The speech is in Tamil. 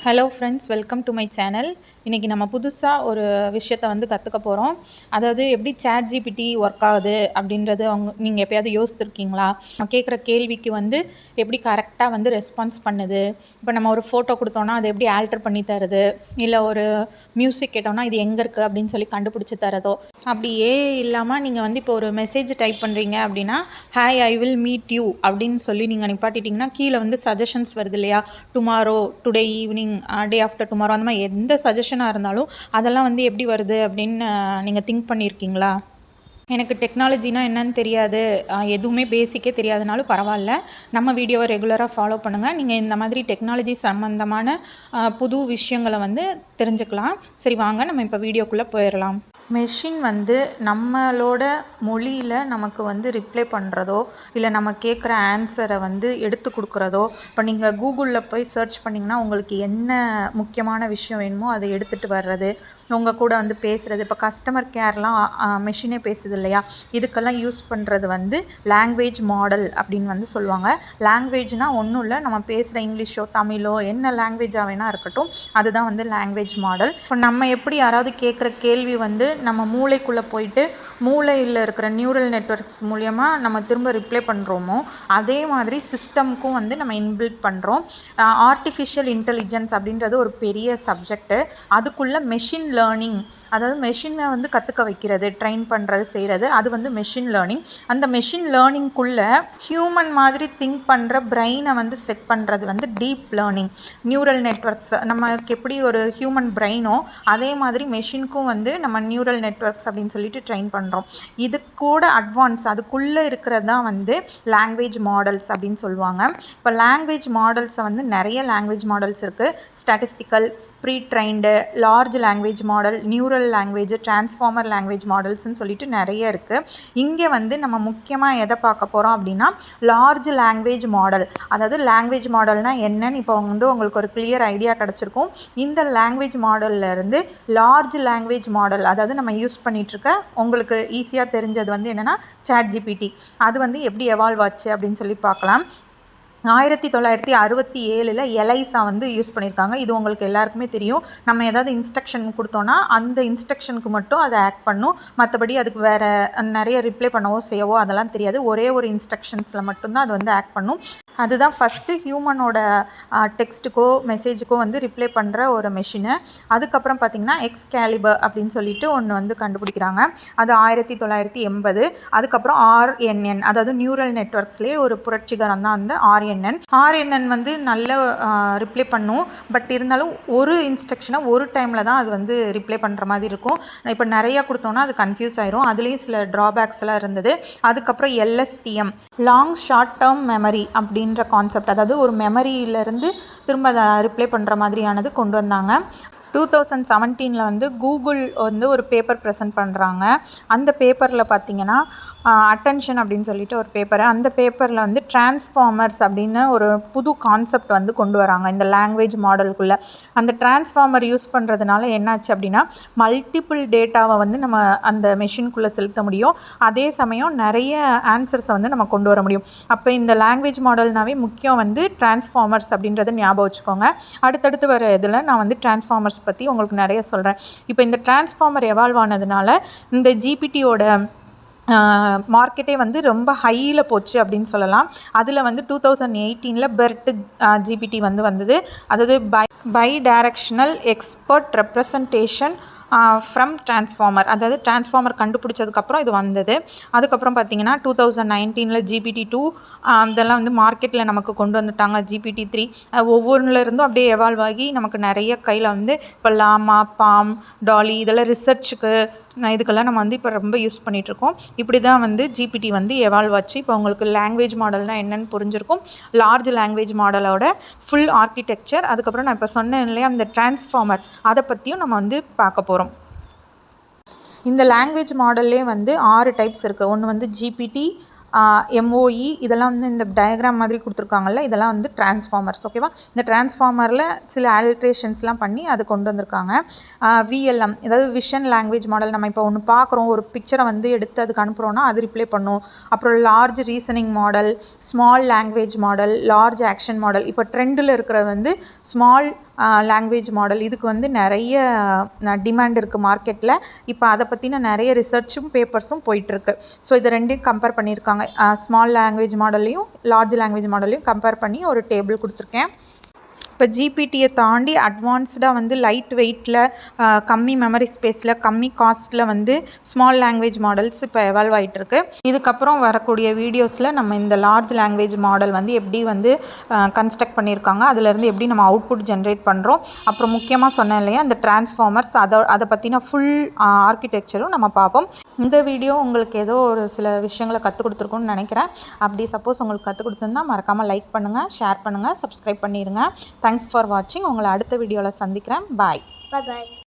Hello friends, welcome to my channel. இன்றைக்கி நம்ம புதுசாக ஒரு விஷயத்தை வந்து கற்றுக்க போகிறோம். அதாவது எப்படி ChatGPT ஒர்க் ஆகுது அப்படின்றது நீங்கள் எப்போயாவது யோசித்துருக்கீங்களா? நம்ம கேட்குற கேள்விக்கு வந்து எப்படி கரெக்டாக வந்து ரெஸ்பான்ஸ் பண்ணுது. இப்போ நம்ம ஒரு ஃபோட்டோ கொடுத்தோன்னா அதை எப்படி ஆல்டர் பண்ணி தருது, இல்லை ஒரு மியூசிக் கேட்டோன்னா இது எங்கே இருக்குது அப்படின்னு சொல்லி கண்டுபிடிச்சி தரதோ. அப்படியே இல்லாமல் நீங்கள் வந்து இப்போ ஒரு மெசேஜ் டைப் பண்ணுறீங்க அப்படின்னா, hi I will meet you அப்படின்னு சொல்லி நீங்கள் நிப்பாட்டிட்டிங்கன்னா கீழே வந்து சஜஷன்ஸ் வருது இல்லையா? Tomorrow, today evening, day after tomorrow, அந்த மாதிரி எந்த சஜஷனாக இருந்தாலும் அதெல்லாம் வந்து எப்படி வருது அப்படின்னு நீங்கள் திங்க் பண்ணியிருக்கீங்களா? எனக்கு டெக்னாலஜினா என்னன்னு தெரியாது, எதுவுமே பேசிக்கே தெரியாதனாலும் பரவாயில்ல, நம்ம வீடியோவை ரெகுலராக ஃபாலோ பண்ணுங்கள். நீங்கள் இந்த மாதிரி டெக்னாலஜி சம்மந்தமான புது விஷயங்களை வந்து தெரிஞ்சுக்கலாம். சரி, வாங்க நம்ம இப்போ வீடியோக்குள்ளே போயிடலாம். மெஷின் வந்து நம்மளோட மொழியில் நமக்கு வந்து ரிப்ளை பண்ணுறதோ, இல்லை நம்ம கேட்குற ஆன்சரை வந்து எடுத்து கொடுக்குறதோ. இப்போ நீங்கள் கூகுளில் போய் சர்ச் பண்ணிங்கன்னா உங்களுக்கு என்ன முக்கியமான விஷயம் வேணுமோ அதை எடுத்துகிட்டு வர்றது, உங்கள் கூட வந்து பேசுகிறது. இப்போ கஸ்டமர் கேர்லாம் மெஷினே பேசுது இல்லையா? இதுக்கெல்லாம் யூஸ் பண்ணுறது வந்து லாங்குவேஜ் மாடல் அப்படின்னு வந்து சொல்லுவாங்க. லாங்குவேஜ்னால் ஒன்றும் இல்லை, நம்ம பேசுகிற இங்கிலீஷோ தமிழோ என்ன லாங்குவேஜாக வேணால் இருக்கட்டும், அதுதான் வந்து லாங்குவேஜ் மாடல். இப்போ நம்ம எப்படி யாராவது கேட்குற கேள்வி வந்து நம்ம மூளைக்குள்ளே போயிட்டு மூளையில் இருக்கிற நியூரல் நெட்வொர்க்ஸ் மூலமாக நம்ம திரும்ப ரிப்ளை பண்ணுறோமோ, அதே மாதிரி சிஸ்டமுக்கும் வந்து நம்ம இன்பில்ட் பண்ணுறோம். ஆர்டிஃபிஷியல் இன்டெலிஜென்ஸ் அப்படின்றது ஒரு பெரிய சப்ஜெக்ட்டு. அதுக்குள்ளே மெஷின் லேர்னிங், அதாவது மெஷினை வந்து கற்றுக்க வைக்கிறது, ட்ரெயின் பண்ணுறது, செய்கிறது, அது வந்து மெஷின் லேர்னிங். அந்த மெஷின் லேர்னிங்குள்ளே ஹியூமன் மாதிரி திங்க் பண்ணுற பிரெயினை வந்து செட் பண்ணுறது வந்து டீப் லேர்னிங். நியூரல் நெட்வொர்க்ஸ் நமக்கு எப்படி ஒரு ஹியூமன் பிரெயினோ அதே மாதிரி மெஷினுக்கும் வந்து நம்ம நியூரல் நெட்வொர்க்ஸ் அப்படின்னு சொல்லிட்டு ட்ரெயின் பண்ணுறோம். இது கூட அட்வான்ஸ் அதுக்குள்ளே இருக்கிறது தான் வந்து லாங்குவேஜ் மாடல்ஸ் அப்படின்னு சொல்லுவாங்க. இப்போ லாங்குவேஜ் மாடல்ஸை வந்து நிறைய லாங்குவேஜ் மாடல்ஸ் இருக்குது. Statistical, pre trained, large language model, neural language, transformer language மாடல்ஸ்ன்னு சொல்லிட்டு நிறைய இருக்குது. இங்கே வந்து நம்ம முக்கியமாக எதை பார்க்க போகிறோம் அப்படின்னா லார்ஜ் லாங்குவேஜ் மாடல். அதாவது லாங்குவேஜ் மாடல்னால் என்னன்னு இப்போ வந்து உங்களுக்கு ஒரு கிளியர் ஐடியா கிடச்சிருக்கும். இந்த லாங்குவேஜ் மாடல்லேருந்து லார்ஜ் லாங்குவேஜ் மாடல், அதாவது நம்ம யூஸ் பண்ணிகிட்ருக்க உங்களுக்கு ஈஸியாக தெரிஞ்சது வந்து என்னென்னா ChatGPT, அது வந்து எப்படி எவால்வ் ஆச்சு அப்படின்னு சொல்லி பார்க்கலாம். 1967 எலைசா வந்து யூஸ் பண்ணியிருக்காங்க. இது உங்களுக்கு எல்லாருக்குமே தெரியும். நம்ம ஏதாவது இன்ஸ்ட்ரக்ஷன் கொடுத்தோன்னா அந்த இன்ஸ்ட்ரக்ஷனுக்கு மட்டும் அதை ஆக்ட் பண்ணும், மற்றபடி அதுக்கு வேறு நிறைய ரிப்ளை பண்ணவோ செய்யவோ அதெல்லாம் தெரியாது. ஒரே ஒரு இன்ஸ்ட்ரக்ஷன்ஸில் மட்டும்தான் அது வந்து ஆக்ட் பண்ணும். அதுதான் ஃபஸ்ட்டு ஹியூமனோட டெக்ஸ்ட்டுக்கோ மெசேஜுக்கோ வந்து ரிப்ளை பண்ணுற ஒரு மெஷினு. அதுக்கப்புறம் பார்த்திங்கன்னா எக்ஸ்கேலிபர் அப்படின்னு சொல்லிட்டு ஒன்று வந்து கண்டுபிடிக்கிறாங்க. அது 1980. அதுக்கப்புறம் RNN, அதாவது நியூரல் நெட்வொர்க்ஸ்லேயே ஒரு புரட்சிகரம் தான் அந்த RNN வந்து நல்ல ரிப்ளை பண்ணும். பட் இருந்தாலும் ஒரு இன்ஸ்ட்ரக்ஷனை ஒரு டைமில் தான் அது வந்து ரிப்ளை பண்ணுற மாதிரி இருக்கும். இப்போ நிறையா கொடுத்தோன்னா அது கன்ஃபியூஸ் ஆயிரும். அதுலேயும் சில ட்ராபேக்ஸ்லாம் இருந்தது. அதுக்கப்புறம் LSTM, long short term memory அப்படின்ற கான்செப்ட், அதாவது ஒரு மெமரியிலேருந்து திரும்ப அதை ரிப்ளை பண்ணுற மாதிரியானது கொண்டு வந்தாங்க. 2017 வந்து கூகுள் வந்து ஒரு பேப்பர் ப்ரெசென்ட் பண்ணுறாங்க. அந்த பேப்பரில் பார்த்திங்கன்னா அட்டென்ஷன் அப்படின்னு சொல்லிட்டு ஒரு பேப்பரு. அந்த பேப்பரில் வந்து டிரான்ஸ்ஃபார்மர்ஸ் அப்படின்னு ஒரு புது கான்செப்ட் வந்து கொண்டு வராங்க இந்த லாங்குவேஜ் மாடலுக்குள்ளே. அந்த டிரான்ஸ்ஃபார்மர் யூஸ் பண்ணுறதுனால என்னாச்சு அப்படின்னா மல்டிபிள் டேட்டாவை வந்து நம்ம அந்த மெஷின்குள்ளே செலுத்த முடியும். அதே சமயம் நிறைய ஆன்சர்ஸை வந்து நம்ம கொண்டு வர முடியும். அப்போ இந்த லாங்குவேஜ் மாடல்னாவே முக்கியம் வந்து டிரான்ஸ்ஃபார்மர்ஸ் அப்படின்றத ஞாபகம் வச்சுக்கோங்க. அடுத்தடுத்து வர இதில் நான் வந்து டிரான்ஸ்ஃபார்மர்ஸ் பற்றி உங்களுக்கு நிறைய சொல்கிறேன். இப்போ இந்த டிரான்ஸ்ஃபார்மர் எவால்வ் ஆனதுனால இந்த ஜிபிடியோட மார்க்கெட்டே வந்து ரொம்ப ஹையில் போச்சு அப்படின்னு சொல்லலாம். அதில் வந்து 2018 பெர்ட் ஜிபிடி வந்து வந்தது. அதாவது bidirectional expert representation from transformer, அதாவது டிரான்ஸ்ஃபார்மர் கண்டுபிடிச்சதுக்கப்புறம் இது வந்தது. அதுக்கப்புறம் பார்த்திங்கன்னா 2019 GPT-2 இதெல்லாம் வந்து மார்க்கெட்டில் நமக்கு கொண்டு வந்துட்டாங்க. GPT-3 ஒவ்வொன்றுலேருந்தும் அப்படியே எவால்வ் ஆகி நமக்கு நிறைய கையில் வந்து இப்போ லாமா, பாம், டாலி இதெல்லாம் ரிசர்ச்சுக்கு இதுக்கெல்லாம் நம்ம வந்து இப்போ ரொம்ப யூஸ் பண்ணிகிட்ருக்கோம். இப்படி தான் வந்து ஜிபிடி வந்து எவால்வ் ஆச்சு. இப்போ உங்களுக்கு லாங்குவேஜ் மாடல்னால் என்னென்னு புரிஞ்சிருக்கும். லார்ஜ் லாங்குவேஜ் மாடலோட ஃபுல் ஆர்கிடெக்சர், அதுக்கப்புறம் நான் இப்போ சொன்னேன் இல்லையா அந்த டிரான்ஸ்ஃபார்மர், அதை பற்றியும் நம்ம வந்து பார்க்க போகிறோம். இந்த லாங்குவேஜ் மாடல்லே வந்து 6 டைப்ஸ் இருக்குது. ஒன்று வந்து GPT, MOE, இதெல்லாம் வந்து இந்த டயக்ராம் மாதிரி கொடுத்துருக்காங்கல்ல, இதெல்லாம் வந்து டிரான்ஸ்ஃபார்மர்ஸ். ஓகேவா? இந்த டிரான்ஸ்ஃபார்மரில் சில ஆல்ட்ரேஷன்ஸ்லாம் பண்ணி அது கொண்டு வந்திருக்காங்க. VLM, அதாவது விஷன் லாங்குவேஜ் மாடல். நம்ம இப்போ ஒன்று பார்க்குறோம், ஒரு பிக்சரை வந்து எடுத்து அதுக்கு அனுப்புகிறோன்னா அது ரிப்ளை பண்ணும். அப்புறம் large reasoning model, small language model, large action model. இப்போ ட்ரெண்டில் இருக்கிறது வந்து ஸ்மால் லாங்குவேஜ் மாடல் இதுக்கு வந்து நிறைய டிமாண்ட் இருக்குது மார்க்கெட்டில். இப்போ அதை பற்றின நிறைய ரிசர்ச்சும் பேப்பர்ஸும் போயிட்டுருக்கு. ஸோ இது ரெண்டையும் கம்பேர் பண்ணியிருக்காங்க. ஸ்மால் லாங்குவேஜ் மாடலையும் லார்ஜ் லாங்குவேஜ் மாடலையும் கம்பேர் பண்ணி ஒரு டேபிள் கொடுத்துருக்கேன். இப்போ ஜிபிடியை தாண்டி அட்வான்ஸ்டாக வந்து லைட் வெயிட்டில் கம்மி மெமரி ஸ்பேஸில் கம்மி காஸ்ட்டில் வந்து ஸ்மால் லாங்குவேஜ் மாடல்ஸ் இப்போ எவால்வ் ஆகிட்டுருக்கு. இதுக்கப்புறம் வரக்கூடிய வீடியோஸில் நம்ம இந்த லார்ஜ் லாங்குவேஜ் மாடல் வந்து எப்படி வந்து கன்ஸ்ட்ரக்ட் பண்ணியிருக்காங்க, அதிலேருந்து எப்படி நம்ம அவுட்புட் ஜென்ரேட் பண்ணுறோம், அப்புறம் முக்கியமாக சொன்னேன் இல்லையா இந்த டிரான்ஸ்ஃபார்மர்ஸ் அதை பற்றின ஃபுல் ஆர்கிடெக்சரும் நம்ம பார்ப்போம். இந்த வீடியோ உங்களுக்கு ஏதோ ஒரு சில விஷயங்களை கற்றுக் கொடுத்துருக்குன்னு நினைக்கிறேன். அப்படி சப்போஸ் உங்களுக்கு கற்றுக் கொடுத்துருந்தா மறக்காமல் லைக் பண்ணுங்கள், ஷேர் பண்ணுங்கள், சப்ஸ்கிரைப் பண்ணிடுங்க. தேங்க்ஸ் ஃபார் வாட்சிங். உங்களை அடுத்த வீடியோவில் சந்திக்கிறேன். பாய்.